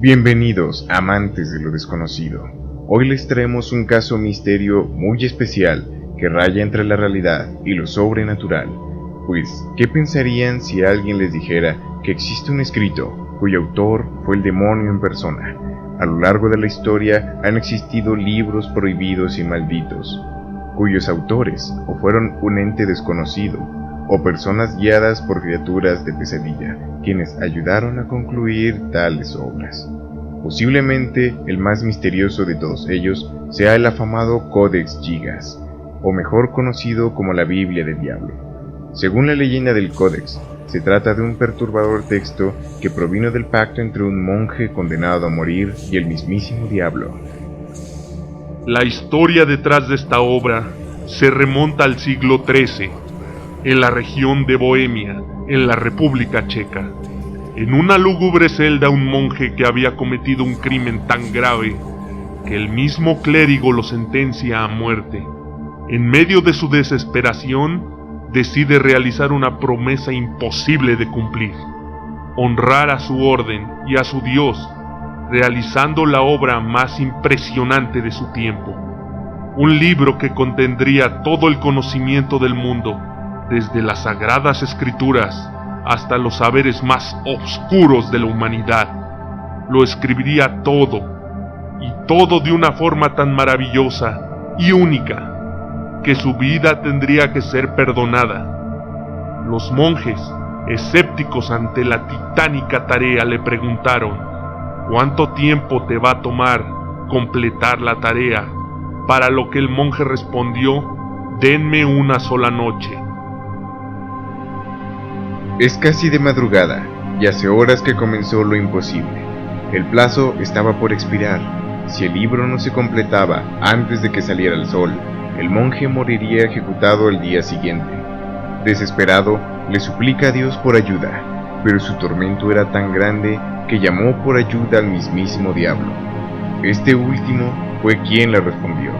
Bienvenidos, amantes de lo desconocido. Hoy les traemos un caso misterio muy especial que raya entre la realidad y lo sobrenatural. Pues, ¿qué pensarían si alguien les dijera que existe un escrito cuyo autor fue el demonio en persona? A lo largo de la historia han existido libros prohibidos y malditos, cuyos autores o fueron un ente desconocido, o personas guiadas por criaturas de pesadilla, quienes ayudaron a concluir tales obras. Posiblemente el más misterioso de todos ellos sea el afamado Codex Gigas, o mejor conocido como la Biblia del Diablo. Según la leyenda del Codex, se trata de un perturbador texto que provino del pacto entre un monje condenado a morir y el mismísimo diablo. La historia detrás de esta obra se remonta al siglo XIII, en la región de Bohemia, en la República Checa. En una lúgubre celda, un monje que había cometido un crimen tan grave que el mismo clérigo lo sentencia a muerte. En medio de su desesperación, decide realizar una promesa imposible de cumplir: honrar a su orden y a su Dios, realizando la obra más impresionante de su tiempo. Un libro que contendría todo el conocimiento del mundo, desde las sagradas escrituras hasta los saberes más oscuros de la humanidad. Lo escribiría todo, y todo de una forma tan maravillosa y única, que su vida tendría que ser perdonada. Los monjes, escépticos ante la titánica tarea, le preguntaron: ¿cuánto tiempo te va a tomar completar la tarea? Para lo que el monje respondió: denme una sola noche. Es casi de madrugada, y hace horas que comenzó lo imposible. El plazo estaba por expirar. Si el libro no se completaba antes de que saliera el sol, el monje moriría ejecutado el día siguiente. Desesperado, le suplica a Dios por ayuda, pero su tormento era tan grande que llamó por ayuda al mismísimo diablo. Este último fue quien le respondió.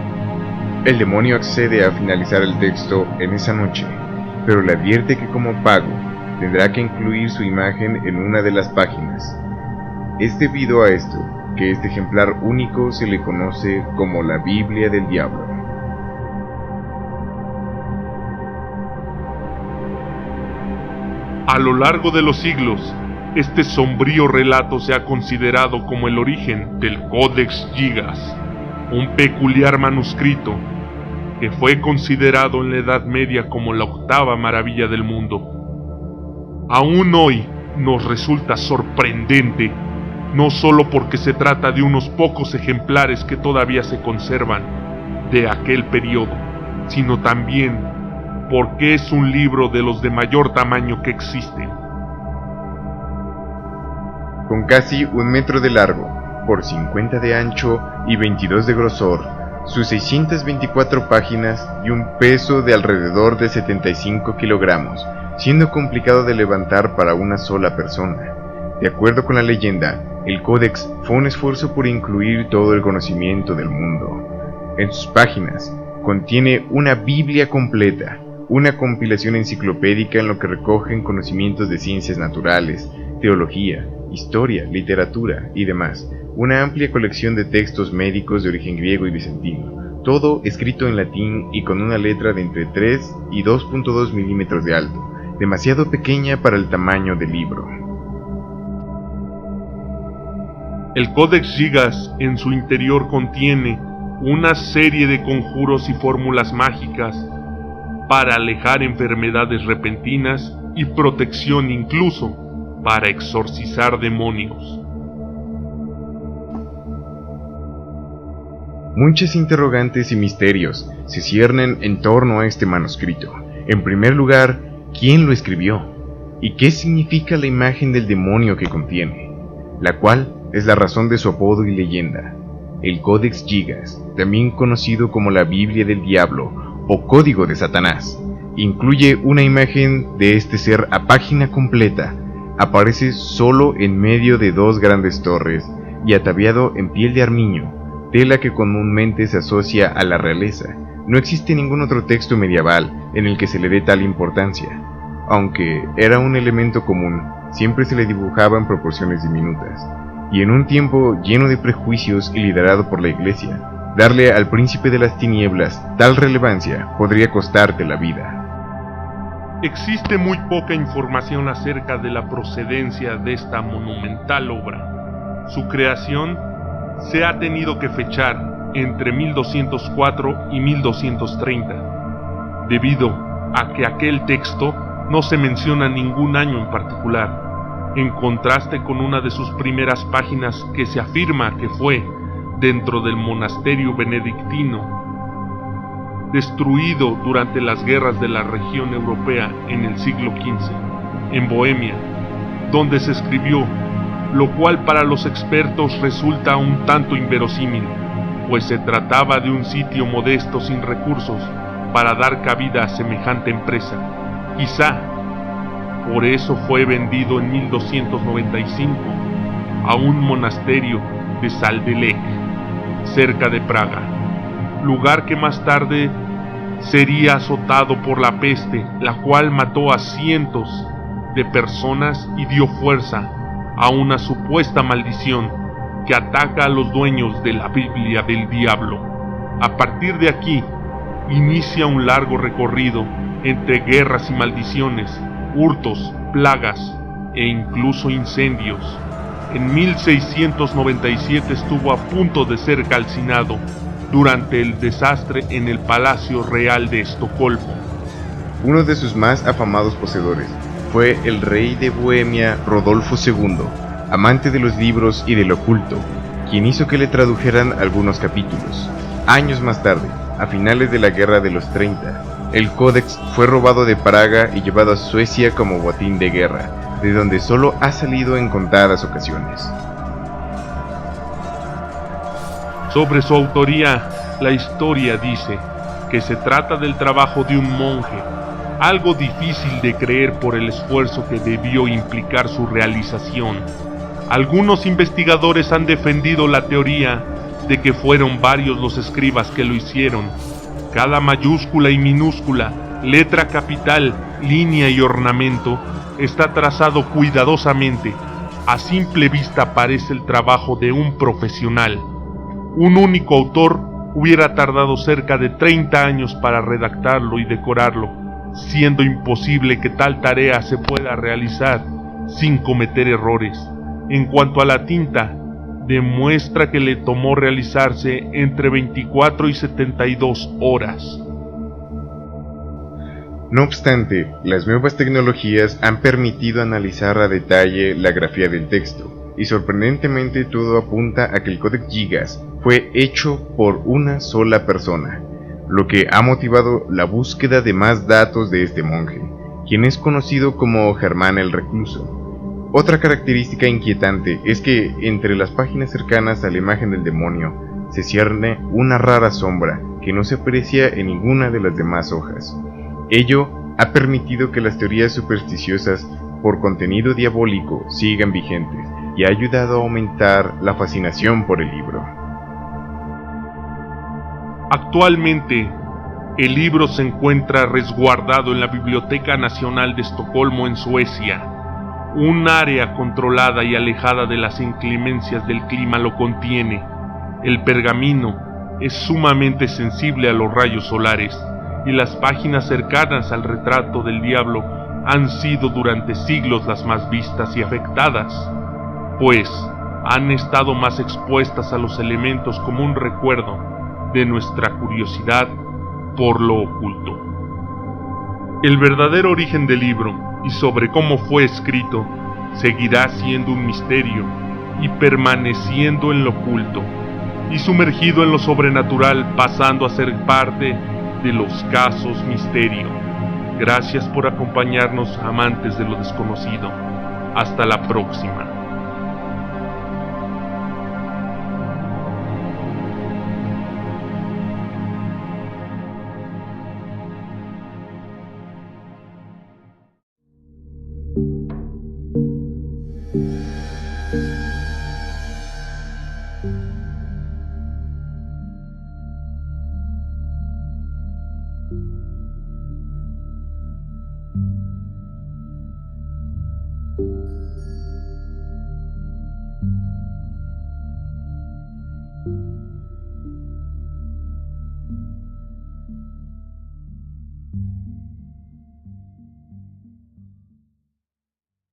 El demonio accede a finalizar el texto en esa noche, pero le advierte que como pago tendrá que incluir su imagen en una de las páginas. Es debido a esto que este ejemplar único se le conoce como la Biblia del Diablo. A lo largo de los siglos, este sombrío relato se ha considerado como el origen del Codex Gigas, un peculiar manuscrito que fue considerado en la Edad Media como la octava maravilla del mundo. Aún hoy nos resulta sorprendente, no solo porque se trata de unos pocos ejemplares que todavía se conservan de aquel periodo, sino también porque es un libro de los de mayor tamaño que existen. Con casi 1 metro de largo, por 50 de ancho y 22 de grosor, sus 624 páginas y un peso de alrededor de 75 kilogramos, siendo complicado de levantar para una sola persona. De acuerdo con la leyenda, el Códex fue un esfuerzo por incluir todo el conocimiento del mundo. En sus páginas contiene una Biblia completa, una compilación enciclopédica en lo que recogen conocimientos de ciencias naturales, teología, historia, literatura y demás, una amplia colección de textos médicos de origen griego y bizantino, todo escrito en latín y con una letra de entre 3 y 2.2 milímetros de alto, demasiado pequeña para el tamaño del libro. El Codex Gigas en su interior contiene una serie de conjuros y fórmulas mágicas para alejar enfermedades repentinas y protección incluso para exorcizar demonios. Muchas interrogantes y misterios se ciernen en torno a este manuscrito. En primer lugar, ¿quién lo escribió? ¿Y qué significa la imagen del demonio que contiene? La cual es la razón de su apodo y leyenda. El Codex Gigas, también conocido como la Biblia del Diablo o Código de Satanás, incluye una imagen de este ser a página completa. Aparece solo en medio de dos grandes torres y ataviado en piel de armiño, tela que comúnmente se asocia a la realeza. No existe ningún otro texto medieval en el que se le dé tal importancia. Aunque era un elemento común, siempre se le dibujaba en proporciones diminutas. Y en un tiempo lleno de prejuicios y liderado por la Iglesia, darle al príncipe de las tinieblas tal relevancia podría costarte la vida. Existe muy poca información acerca de la procedencia de esta monumental obra. Su creación se ha tenido que fechar entre 1204 y 1230, debido a que aquel texto no se menciona ningún año en particular, en contraste con una de sus primeras páginas que se afirma que fue dentro del monasterio benedictino, destruido durante las guerras de la región europea en el siglo XV, en Bohemia, donde se escribió, lo cual para los expertos resulta un tanto inverosímil, pues se trataba de un sitio modesto sin recursos para dar cabida a semejante empresa. Quizá por eso fue vendido en 1295 a un monasterio de Saldelec, cerca de Praga, lugar que más tarde sería azotado por la peste, la cual mató a cientos de personas y dio fuerza a una supuesta maldición que ataca a los dueños de la Biblia del Diablo. A partir de aquí, inicia un largo recorrido entre guerras y maldiciones, hurtos, plagas e incluso incendios. En 1697 estuvo a punto de ser calcinado durante el desastre en el Palacio Real de Estocolmo. Uno de sus más afamados poseedores fue el rey de Bohemia Rodolfo II, amante de los libros y del oculto, quien hizo que le tradujeran algunos capítulos. Años más tarde, a finales de la Guerra de los 30, el Códex fue robado de Praga y llevado a Suecia como botín de guerra, de donde solo ha salido en contadas ocasiones. Sobre su autoría, la historia dice que se trata del trabajo de un monje, algo difícil de creer por el esfuerzo que debió implicar su realización. Algunos investigadores han defendido la teoría de que fueron varios los escribas que lo hicieron. Cada mayúscula y minúscula, letra capital, línea y ornamento está trazado cuidadosamente. A simple vista parece el trabajo de un profesional. Un único autor hubiera tardado cerca de 30 años para redactarlo y decorarlo, siendo imposible que tal tarea se pueda realizar sin cometer errores. En cuanto a la tinta, demuestra que le tomó realizarse entre 24 y 72 horas. No obstante, las nuevas tecnologías han permitido analizar a detalle la grafía del texto, y sorprendentemente todo apunta a que el Codex Gigas fue hecho por una sola persona, lo que ha motivado la búsqueda de más datos de este monje, quien es conocido como Germán el Recluso. Otra característica inquietante es que entre las páginas cercanas a la imagen del demonio se cierne una rara sombra que no se aprecia en ninguna de las demás hojas. Ello ha permitido que las teorías supersticiosas por contenido diabólico sigan vigentes y ha ayudado a aumentar la fascinación por el libro. Actualmente, el libro se encuentra resguardado en la Biblioteca Nacional de Estocolmo, en Suecia. Un área controlada y alejada de las inclemencias del clima lo contiene. El pergamino es sumamente sensible a los rayos solares, y las páginas cercanas al retrato del diablo han sido durante siglos las más vistas y afectadas, pues han estado más expuestas a los elementos como un recuerdo de nuestra curiosidad por lo oculto. El verdadero origen del libro y sobre cómo fue escrito seguirá siendo un misterio y permaneciendo en lo oculto y sumergido en lo sobrenatural, pasando a ser parte de los casos misterio. Gracias por acompañarnos, amantes de lo desconocido. Hasta la próxima.